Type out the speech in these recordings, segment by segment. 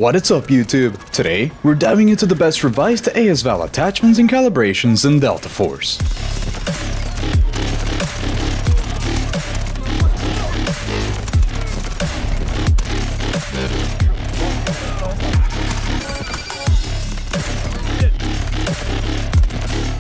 What is up, YouTube? Today, we're diving into the best revised AS-VAL attachments and calibrations in Delta Force.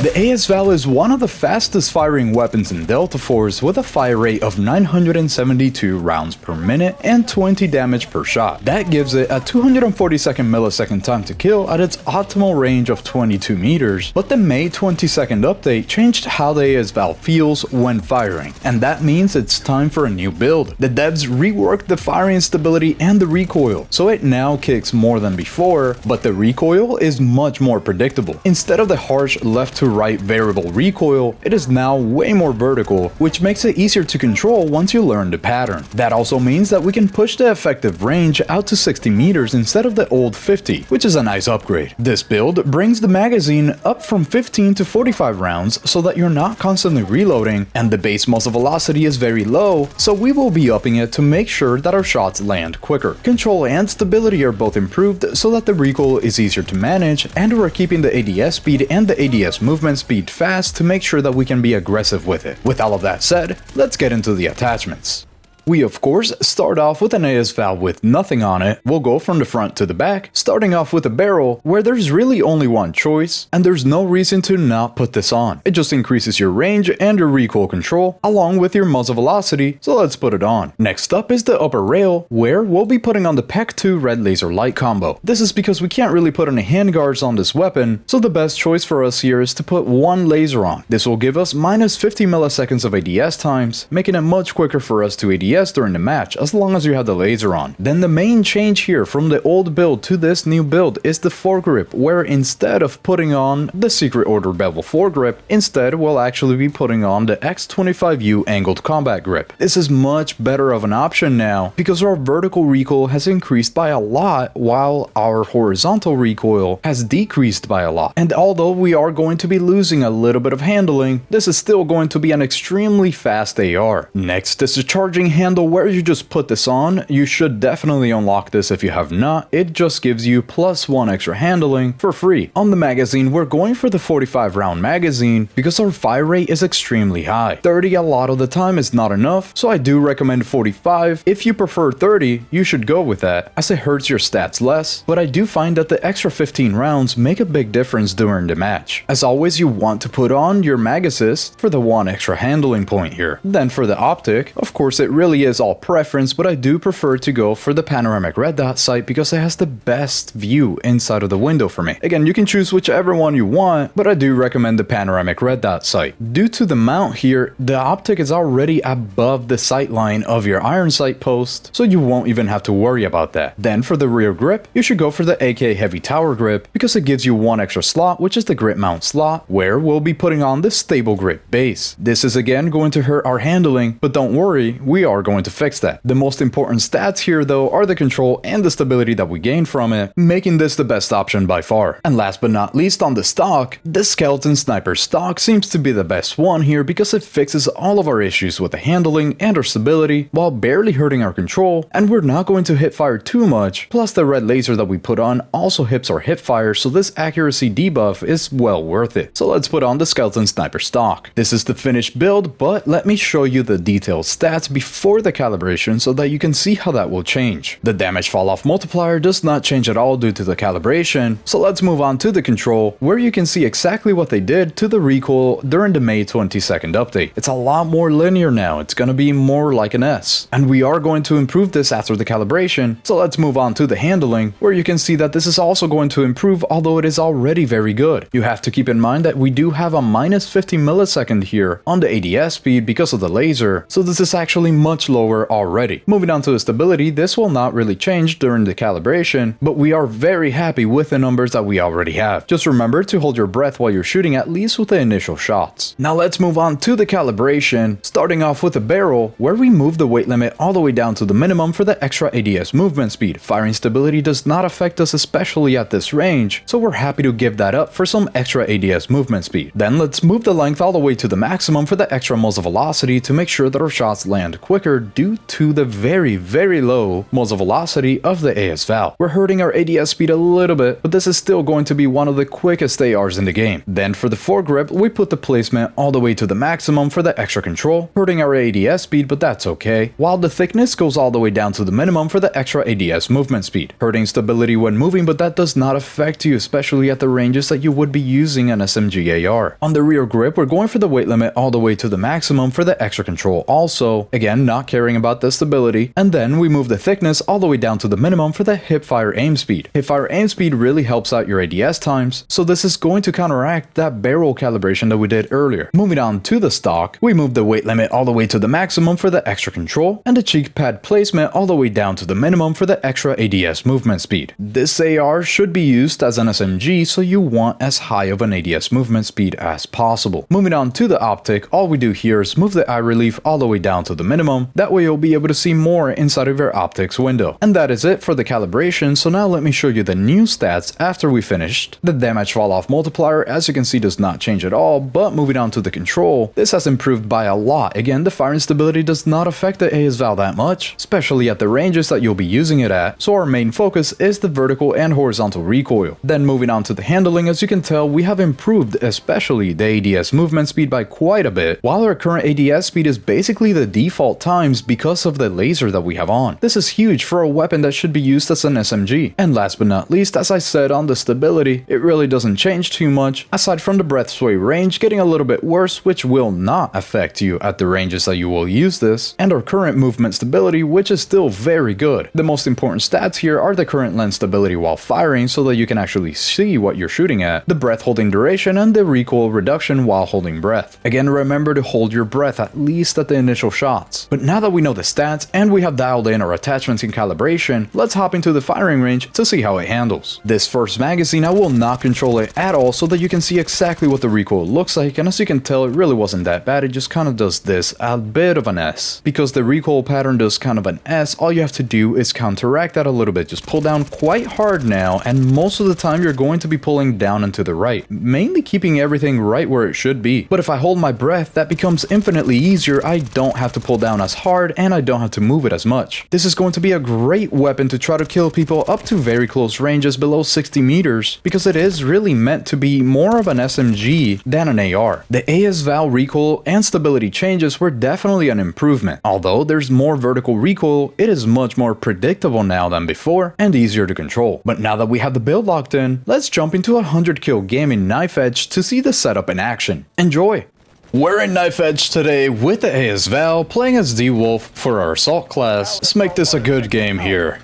The AS-VAL is one of the fastest firing weapons in Delta Force with a fire rate of 972 rounds per minute and 20 damage per shot. That gives it a 242nd millisecond time to kill at its optimal range of 22 meters, but the May 22nd update changed how the AS-VAL feels when firing, and that means it's time for a new build. The devs reworked the firing stability and the recoil, so it now kicks more than before, but the recoil is much more predictable. Instead of the harsh left to right variable recoil, it is now way more vertical, which makes it easier to control once you learn the pattern. That also means that we can push the effective range out to 60 meters instead of the old 50, which is a nice upgrade. This build brings the magazine up from 15 to 45 rounds so that you're not constantly reloading, and the base muzzle velocity is very low, so we will be upping it to make sure that our shots land quicker. Control and stability are both improved so that the recoil is easier to manage, and we're keeping the ADS speed and the ADS movement speed fast to make sure that we can be aggressive with it. With all of that said, let's get into the attachments. We of course start off with an AS-VAL with nothing on it. We'll go from the front to the back, starting off with a barrel where there's really only one choice, and there's no reason to not put this on. It just increases your range and your recoil control, along with your muzzle velocity, so let's put it on. Next up is the upper rail, where we'll be putting on the PEC 2 red laser light combo. This is because we can't really put any handguards on this weapon, so the best choice for us here is to put one laser on. This will give us minus 50 milliseconds of ADS times, making it much quicker for us to ADS during the match as long as you have the laser on. Then the main change here from the old build to this new build is the foregrip, where instead of putting on the Secret Order bevel foregrip, instead we'll actually be putting on the X25U angled combat grip. This is much better of an option now because our vertical recoil has increased by a lot while our horizontal recoil has decreased by a lot. And although we are going to be losing a little bit of handling, this is still going to be an extremely fast AR. Next is the charging handle, where you just put this on. You should definitely unlock this if you have not. It just gives you +1 extra handling for free. On the magazine, we're going for the 45 round magazine because our fire rate is extremely high. 30 a lot of the time is not enough, so I do recommend 45. If you prefer 30, you should go with that, as it hurts your stats less, but I do find that the extra 15 rounds make a big difference during the match. As always, you want to put on your mag assist for the 1 extra handling point here. Then for the optic, of course it really is all preference, but I do prefer to go for the panoramic red dot sight because it has the best view inside of the window for me. Again, you can choose whichever one you want, but I do recommend the panoramic red dot sight. Due to the mount here, the optic is already above the sight line of your iron sight post, so you won't even have to worry about that. Then for the rear grip, you should go for the AK heavy tower grip because it gives you 1 extra slot, which is the grip mount slot, where we'll be putting on the stable grip base. This is again going to hurt our handling, but don't worry, we are going to fix that. The most important stats here though are the control and the stability that we gain from it, making this the best option by far. And last but not least, on the stock, the Skeleton Sniper stock seems to be the best one here because it fixes all of our issues with the handling and our stability while barely hurting our control, and we're not going to hip fire too much. Plus the red laser that we put on also hips our hip fire, so this accuracy debuff is well worth it. So let's put on the Skeleton Sniper stock. This is the finished build, but let me show you the detailed stats before the calibration so that you can see how that will change. The damage fall off multiplier does not change at all due to the calibration, so let's move on to the control, where you can see exactly what they did to the recoil during the May 22nd update. It's a lot more linear now, it's gonna be more like an S, and we are going to improve this after the calibration, so let's move on to the handling, where you can see that this is also going to improve, although it is already very good. You have to keep in mind that we do have a minus 50 millisecond here on the ADS speed because of the laser, so this is actually much lower already. Moving on to the stability, this will not really change during the calibration, but we are very happy with the numbers that we already have. Just remember to hold your breath while you're shooting, at least with the initial shots. Now let's move on to the calibration, starting off with the barrel, where we move the weight limit all the way down to the minimum for the extra ADS movement speed. Firing stability does not affect us, especially at this range, so we're happy to give that up for some extra ADS movement speed. Then let's move the length all the way to the maximum for the extra muzzle velocity to make sure that our shots land quicker quicker due to the very low muzzle velocity of the AS-VAL. We're hurting our ADS speed a little bit, but this is still going to be one of the quickest ARs in the game. Then for the foregrip, we put the placement all the way to the maximum for the extra control, hurting our ADS speed, but that's okay, while the thickness goes all the way down to the minimum for the extra ADS movement speed, hurting stability when moving, but that does not affect you, especially at the ranges that you would be using an SMG AR. On the rear grip, we're going for the weight limit all the way to the maximum for the extra control also, again not caring about the stability, and then we move the thickness all the way down to the minimum for the hipfire aim speed. Hipfire aim speed really helps out your ADS times, so this is going to counteract that barrel calibration that we did earlier. Moving on to the stock, we move the weight limit all the way to the maximum for the extra control, and the cheek pad placement all the way down to the minimum for the extra ADS movement speed. This AR should be used as an SMG, so you want as high of an ADS movement speed as possible. Moving on to the optic, all we do here is move the eye relief all the way down to the minimum, that way you'll be able to see more inside of your optics window. And that is it for the calibration, so now let me show you the new stats after we finished. The damage fall off multiplier, as you can see, does not change at all, but moving on to the control, this has improved by a lot. Again, the firing stability does not affect the AS-VAL that much, especially at the ranges that you'll be using it at, so our main focus is the vertical and horizontal recoil. Then moving on to the handling, as you can tell, we have improved especially the ADS movement speed by quite a bit, while our current ADS speed is basically the default times because of the laser that we have on. This is huge for a weapon that should be used as an SMG. And last but not least, as I said on the stability, it really doesn't change too much, aside from the breath sway range getting a little bit worse, which will not affect you at the ranges that you will use this, and our current movement stability, which is still very good. The most important stats here are the current lens stability while firing, so that you can actually see what you're shooting at, the breath holding duration, and the recoil reduction while holding breath. Again, remember to hold your breath at least at the initial shots. But now that we know the stats and we have dialed in our attachments and calibration, let's hop into the firing range to see how it handles. This first magazine, I will not control it at all so that you can see exactly what the recoil looks like, and as you can tell, it really wasn't that bad. It just kind of does this, a bit of an S. Because the recoil pattern does kind of an S, all you have to do is counteract that a little bit. Just pull down quite hard now, and most of the time you're going to be pulling down and to the right, mainly keeping everything right where it should be. But if I hold my breath, that becomes infinitely easier. I don't have to pull down as hard, and I don't have to move it as much. This is going to be a great weapon to try to kill people up to very close ranges below 60 meters, because it is really meant to be more of an SMG than an AR. The AS-VAL recoil and stability changes were definitely an improvement. Although there's more vertical recoil, it is much more predictable now than before, and easier to control. But now that we have the build locked in, let's jump into a 100 kill game in Knife Edge to see the setup in action. Enjoy! We're in Knife Edge today with the AS-VAL, playing as D-Wolf for our Assault class. Let's make this a good game here.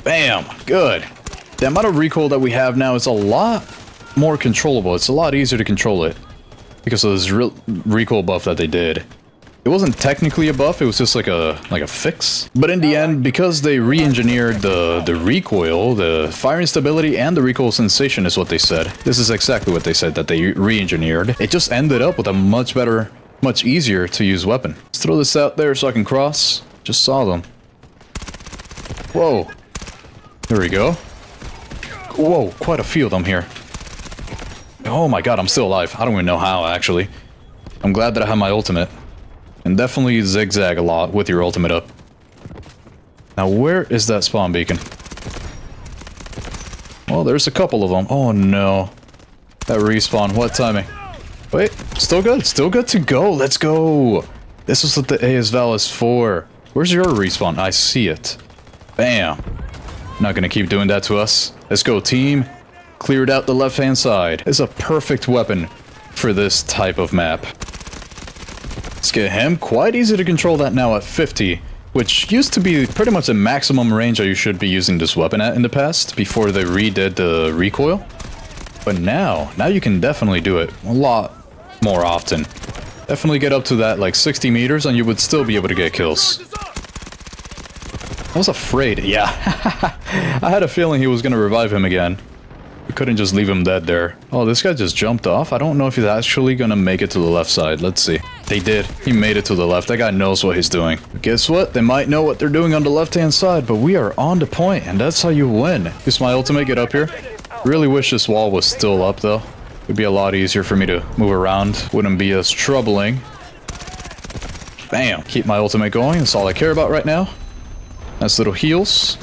Bam! Good. The amount of recoil that we have now is a lot more controllable. It's a lot easier to control it because of this recoil buff that they did. It wasn't technically a buff, it was just like a fix. But in the end, because they re-engineered the recoil, the firing stability and the recoil sensation is what they said. This is exactly what they said, that they re-engineered. It just ended up with a much better, much easier to use weapon. Let's throw this out there so I can cross. Just saw them. Whoa. There we go. Whoa, quite a few of them here. Oh my god, I'm still alive. I don't even know how, actually. I'm glad that I have my ultimate. And definitely zigzag a lot with your ultimate up. Now, where is that spawn beacon? Well, there's a couple of them. Oh no. That respawn, what timing? Wait, still good to go. Let's go. This is what the AS-VAL is for. Where's your respawn? I see it. Bam. Not gonna keep doing that to us. Let's go, team. Cleared out the left-hand side. It's a perfect weapon for this type of map. Let's get him. Quite easy to control that now at 50, which used to be pretty much the maximum range that you should be using this weapon at in the past, before they redid the recoil. But now you can definitely do it a lot more often. Definitely get up to that like 60 meters and you would still be able to get kills. I was afraid, yeah. I had a feeling he was gonna revive him again. We couldn't just leave him dead there. Oh, this guy just jumped off? I don't know if he's actually gonna make it to the left side. Let's see. They did. He made it to the left. That guy knows what he's doing. But guess what? They might know what they're doing on the left-hand side, but we are on the point, and that's how you win. Use my ultimate, get up here. Really wish this wall was still up, though. It'd be a lot easier for me to move around. Wouldn't be as troubling. Bam. Keep my ultimate going. That's all I care about right now. Nice little heals.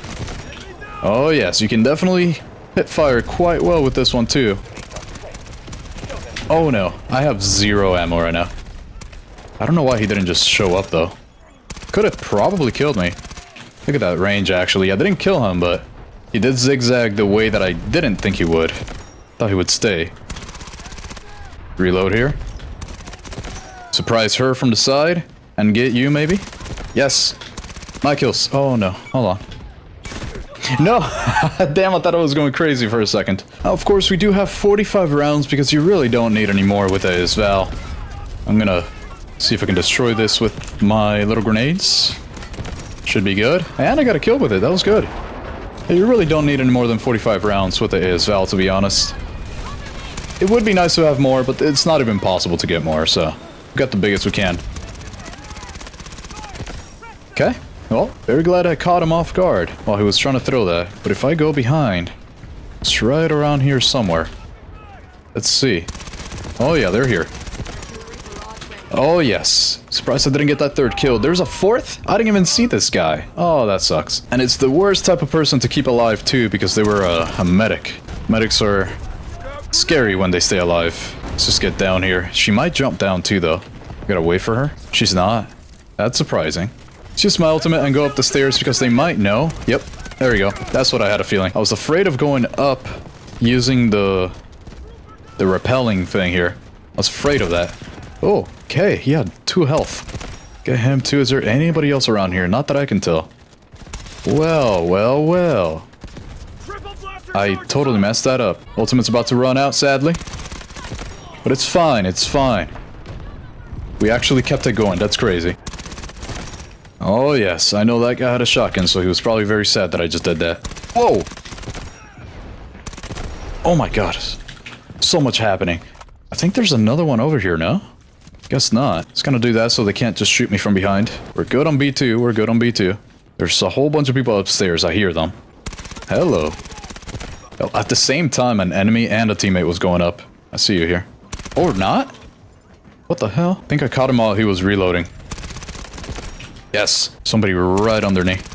Oh yes, you can definitely hit fire quite well with this one too. Oh no, I have 0 ammo right now. I don't know why he didn't just show up though. Could have probably killed me. Look at that range actually. I didn't kill him, but he did zigzag the way that I didn't think he would. Thought he would stay. Reload here. Surprise her from the side and get you maybe? Yes. My kills. Oh no, hold on. No! Damn, I thought I was going crazy for a second. Now, of course, we do have 45 rounds because you really don't need any more with AS-VAL. I'm gonna see if I can destroy this with my little grenades. Should be good. And I got a kill with it. That was good. You really don't need any more than 45 rounds with the AS-VAL, to be honest. It would be nice to have more, but it's not even possible to get more, so we got the biggest we can. Okay. Well, very glad I caught him off guard while he was trying to throw that. But if I go behind, it's right around here somewhere. Let's see. Oh yeah, they're here. Oh yes. Surprised I didn't get that third kill. There's a fourth? I didn't even see this guy. Oh, that sucks. And it's the worst type of person to keep alive too, because they were a medic. Medics are scary when they stay alive. Let's just get down here. She might jump down too though. Gotta wait for her. She's not. That's surprising. It's just my ultimate and go up the stairs because they might know. Yep, there we go. That's what I had a feeling. I was afraid of going up using the repelling thing here. I was afraid of that. Oh, okay, he had 2 health. Get him too. Is there anybody else around here? Not that I can tell. Well, well, well. I totally messed that up. Ultimate's about to run out, sadly. But it's fine, it's fine. We actually kept it going. That's crazy. Oh yes, I know that guy had a shotgun, so he was probably very sad that I just did that. Whoa! Oh my god. So much happening. I think there's another one over here, no? Guess not. It's gonna do that so they can't just shoot me from behind. We're good on B2, we're good on B2. There's a whole bunch of people upstairs, I hear them. Hello. Oh, at the same time, an enemy and a teammate was going up. I see you here. Or not? What the hell? I think I caught him while he was reloading. Yes, somebody right underneath.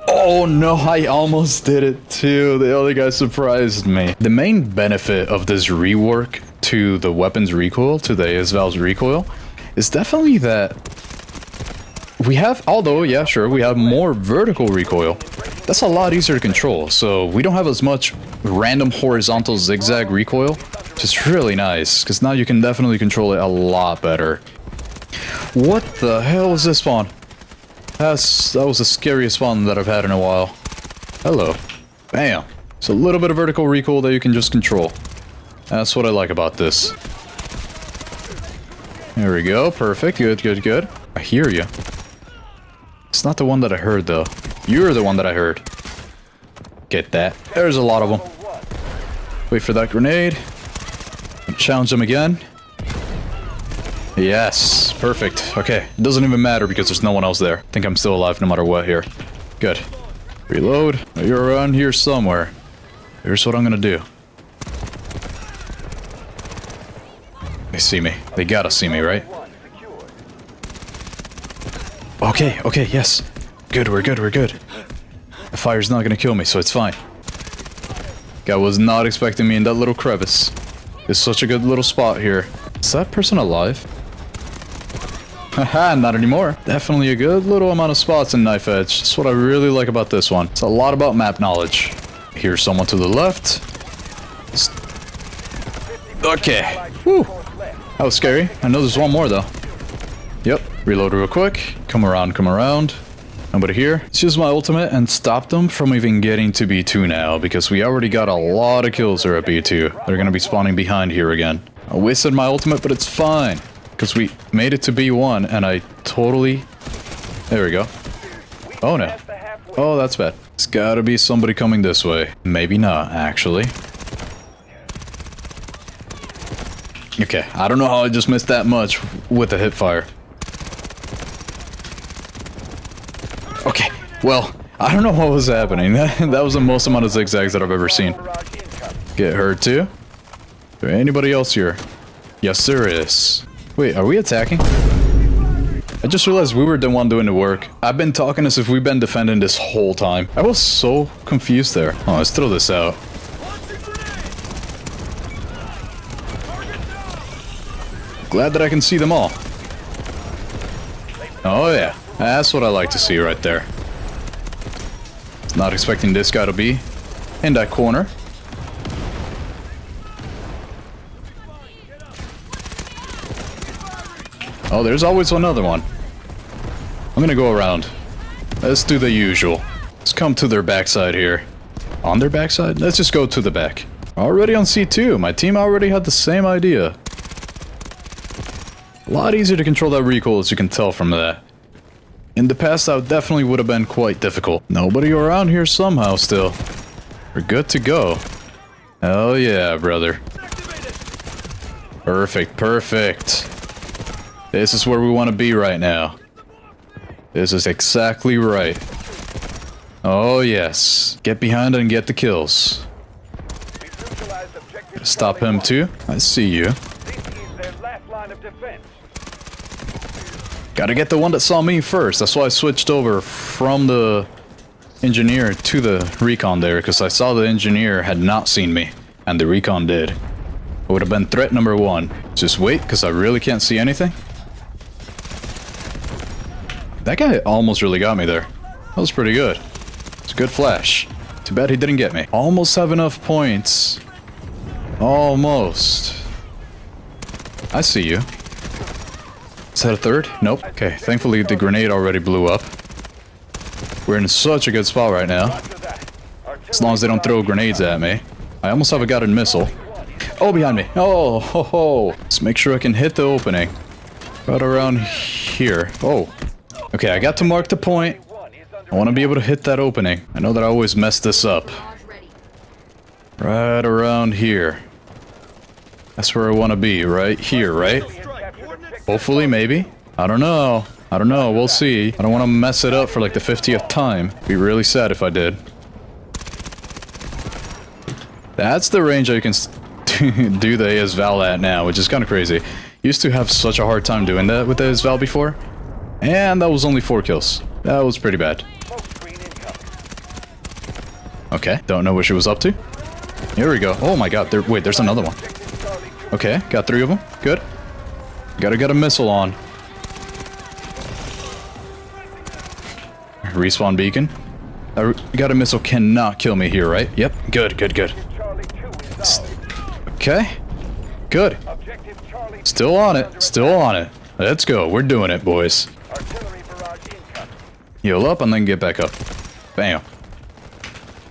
Oh no, I almost did it too. The other guy surprised me. The main benefit of this rework to the weapon's recoil, to the AS-VAL's recoil, is definitely that we have, although, yeah, sure, we have more vertical recoil. That's a lot easier to control, so we don't have as much random horizontal zigzag recoil, which is really nice, because now you can definitely control it a lot better. What the hell was this spawn? That was the scariest spawn that I've had in a while. Hello. Bam. It's a little bit of vertical recoil that you can just control. That's what I like about this. There we go. Perfect. Good, good, good. I hear you. It's not the one that I heard, though. You're the one that I heard. Get that. There's a lot of them. Wait for that grenade. Challenge them again. Yes, perfect. Okay, it doesn't even matter because there's no one else there. I think I'm still alive no matter what here. Good. Reload. You're around here somewhere. Here's what I'm gonna do. They see me. They gotta see me, right? Okay, okay, yes. Good, we're good, we're good. The fire's not gonna kill me, so it's fine. Guy was not expecting me in that little crevice. It's such a good little spot here. Is that person alive? Haha, not anymore. Definitely a good little amount of spots in Knife Edge. That's what I really like about this one. It's a lot about map knowledge. Here's someone to the left. Okay. Whew. That was scary. I know there's one more though. Yep. Reload real quick. Come around, come around. Nobody here. Let's use my ultimate and stop them from even getting to B2 now, because we already got a lot of kills there at B2. They're gonna be spawning behind here again. I wasted my ultimate, but it's fine. Because we made it to B1, and I totally... There we go. Oh no. Oh, that's bad. There's gotta be somebody coming this way. Maybe not, actually. Okay, I don't know how I just missed that much with the hip fire. Okay, well, I don't know what was happening. That was the most amount of zigzags that I've ever seen. Get her too. Is there anybody else here? Yes, there is. Wait, are we attacking? I just realized we were the one doing the work. I've been talking as if we've been defending this whole time. I was so confused there. Oh, let's throw this out. Glad that I can see them all. Oh yeah, that's what I like to see right there. Not expecting this guy to be in that corner. Oh, there's always another one. I'm gonna go around. Let's do the usual. Let's come to their backside here. On their backside? Let's just go to the back. Already on C2. My team already had the same idea. A lot easier to control that recoil, as you can tell from that. In the past, that definitely would have been quite difficult. Nobody around here somehow still. We're good to go. Hell yeah, brother. Perfect, perfect. This is where we want to be right now. This is exactly right. Oh yes. Get behind and get the kills. Stop him too. I see you. Gotta get the one that saw me first. That's why I switched over from the engineer to the recon there, because I saw the engineer had not seen me, and the recon did. It would have been threat number one. Just wait, because I really can't see anything. That guy almost really got me there. That was pretty good. It's a good flash. Too bad he didn't get me. Almost have enough points. Almost. I see you. Is that a third? Nope. Okay, thankfully the grenade already blew up. We're in such a good spot right now. As long as they don't throw grenades at me. I almost have a guided missile. Oh, behind me. Oh, ho, ho. Let's make sure I can hit the opening. Right around here. Oh. Okay, I got to mark the point. I want to be able to hit that opening. I know that I always mess this up. Right around here. That's where I want to be, right here, right? Hopefully, maybe. I don't know. I don't know. We'll see. I don't want to mess it up for like the 50th time. Be really sad if I did. That's the range I can do the AS-VAL at now, which is kind of crazy. Used to have such a hard time doing that with the AS-VAL before. And that was only 4 kills. That was pretty bad. Okay, don't know what she was up to. Here we go. Oh my god, wait, there's another one. Okay, got 3 of them. Good. Gotta get a missile on. Respawn beacon. Got a missile cannot kill me here, right? Yep, good, good, good. Okay, good. Still on it, still on it. Let's go, we're doing it, boys. Heal up and then get back up. Bam.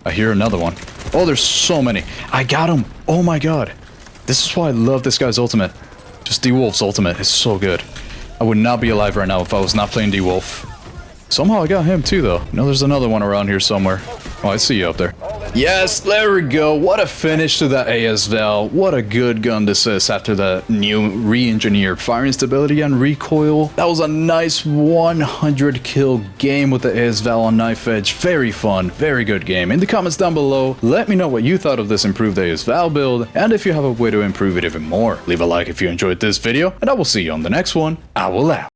I hear another one. Oh, there's so many. I got him. Oh my god. This is why I love this guy's ultimate. Just D-Wolf's ultimate is so good. I would not be alive right now if I was not playing D-Wolf. Somehow I got him too, though. No, there's another one around here somewhere. Oh, I see you up there. Yes, there we go. What a finish to that AS-VAL. What a good gun this is after the new re-engineered firing stability and recoil. That was a nice 100 kill game with the AS-VAL on Knife Edge. Very fun, very good game. In the comments down below, let me know what you thought of this improved AS-VAL build, and if you have a way to improve it even more. Leave a like if you enjoyed this video, and I will see you on the next one. I will out.